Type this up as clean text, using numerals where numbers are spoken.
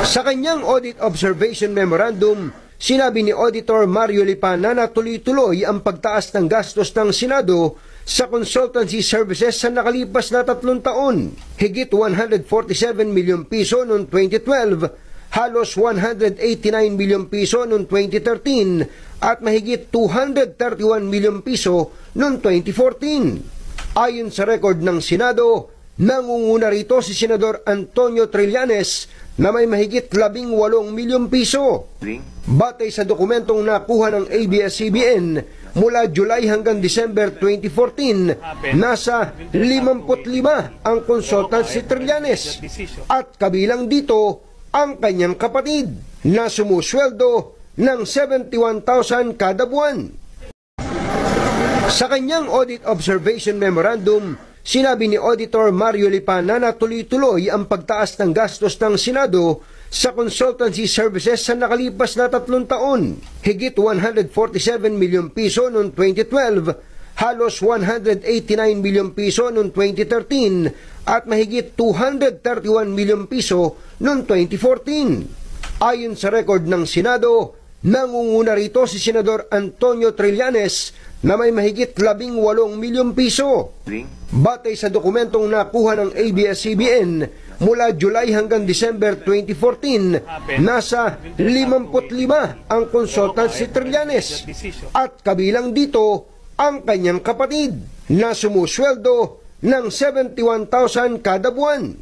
Sa kanyang Audit Observation Memorandum, sinabi ni Auditor Mario Lipana na tuloy-tuloy ang pagtaas ng gastos ng Senado sa consultancy services sa nakalipas na 3 taon. Higit 147 milyon piso noong 2012, halos 189 milyon piso noong 2013 at mahigit 231 milyon piso noong 2014. Ayon sa record ng Senado, nangunguna rito si Senador Antonio Trillanes na may mahigit 18 milyon piso. Batay sa dokumentong nakuha ng ABS-CBN, mula July hanggang December 2014, nasa 55 ang consultant si Trillanes at kabilang dito ang kanyang kapatid na sumusweldo ng 71,000 kada buwan. Sa kanyang Audit Observation Memorandum, sinabi ni Auditor Mario Lipana na tuloy-tuloy ang pagtaas ng gastos ng Senado sa consultancy services sa nakalipas na 3 taon. Higit 147 milyon piso noong 2012, halos 189 milyon piso noong 2013 at mahigit 231 milyon piso noong 2014. Ayon sa record ng Senado, nangunguna rito si Senador Antonio Trillanes na may mahigit 18 milyon piso. Batay sa dokumentong nakuha ng ABS-CBN, mula July hanggang December 2014, nasa 55 ang consultant si Trillanes at kabilang dito ang kanyang kapatid na sumusweldo ng 71,000 kada buwan.